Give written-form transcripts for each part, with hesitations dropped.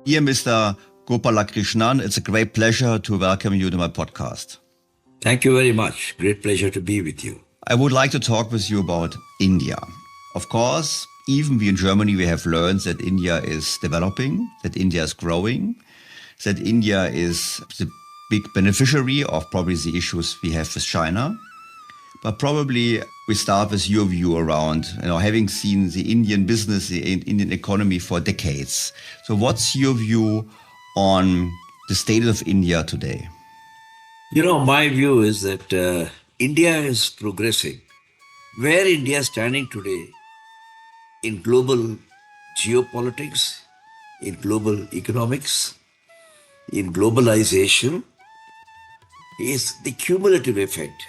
Dear Mr. Gopalakrishnan, it's a great pleasure to welcome you to my podcast. Thank you very much. Great pleasure to be with you. I would like to talk with you about India. Of course, even we in Germany, we have learned that India is developing, that India is growing, that India is the big beneficiary of probably the issues we have with China. But probably we start with your view around, having seen the Indian business, the Indian economy for decades. So what's your view on the state of India today? My view is that India is progressing. Where India is standing today in global geopolitics, in global economics, in globalization, is the cumulative effect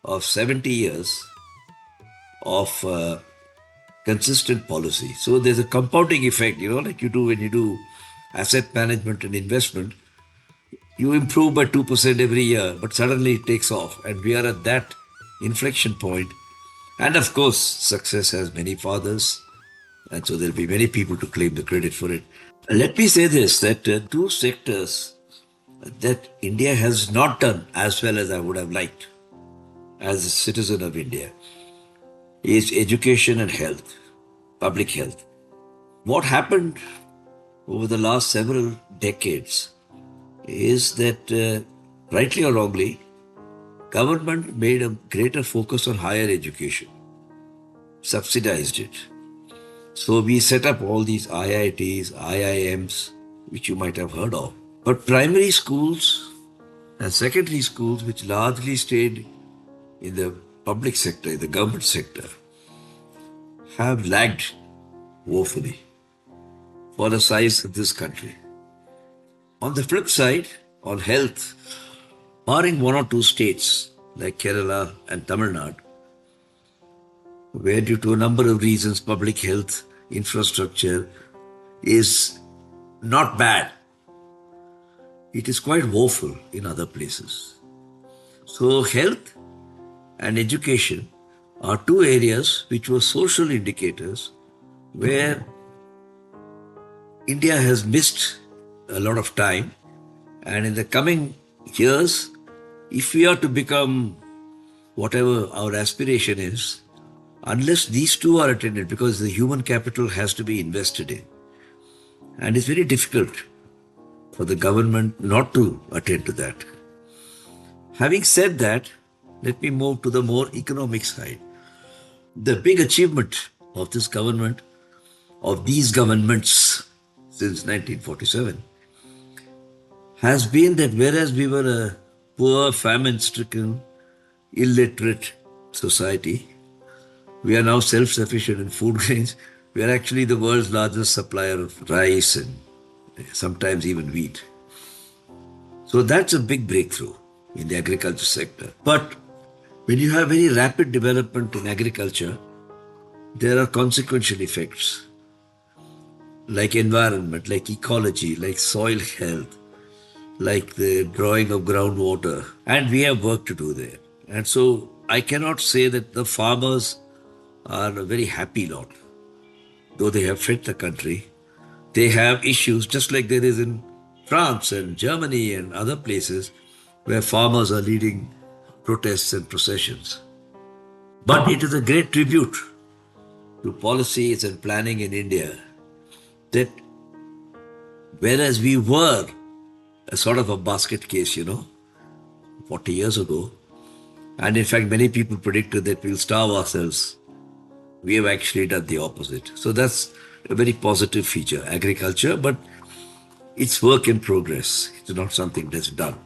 of 70 years of consistent policy. So there's a compounding effect, like you do when you do asset management and investment. You improve by 2% every year, but suddenly it takes off. And we are at that inflection point. And of course, success has many fathers. And so there'll be many people to claim the credit for it. Let me say this, that two sectors that India has not done as well as I would have liked as a citizen of India is education and health, public health. What happened over the last several decades is that, rightly or wrongly, government made a greater focus on higher education, subsidized it. So we set up all these IITs, IIMs, which you might have heard of. But primary schools and secondary schools, which largely stayed in the public sector, in the government sector, have lagged woefully for the size of this country. On the flip side, on health, barring one or two states like Kerala and Tamil Nadu, where due to a number of reasons public health infrastructure is not bad, it is quite woeful in other places. So health and education are two areas which were social indicators where India has missed a lot of time. And in the coming years, if we are to become whatever our aspiration is, unless these two are attended, because the human capital has to be invested in, and it's very difficult for the government not to attend to that. Having said that, let me move to the more economic side. The big achievement of this government, of these governments since 1947, has been that whereas we were a poor, famine-stricken, illiterate society, we are now self-sufficient in food grains. We are actually the world's largest supplier of rice and sometimes even wheat. So that's a big breakthrough in the agriculture sector. But when you have very rapid development in agriculture, there are consequential effects like environment, like ecology, like soil health, like the drawing of groundwater. And we have work to do there. And so I cannot say that the farmers are a very happy lot. Though they have fed the country, they have issues just like there is in France and Germany and other places where farmers are leading protests and processions. But it is a great tribute to policies and planning in India that whereas we were a sort of a basket case, 40 years ago, and in fact many people predicted that we'll starve ourselves, we have actually done the opposite. So that's a very positive feature, agriculture, but it's work in progress. It's not something that's done.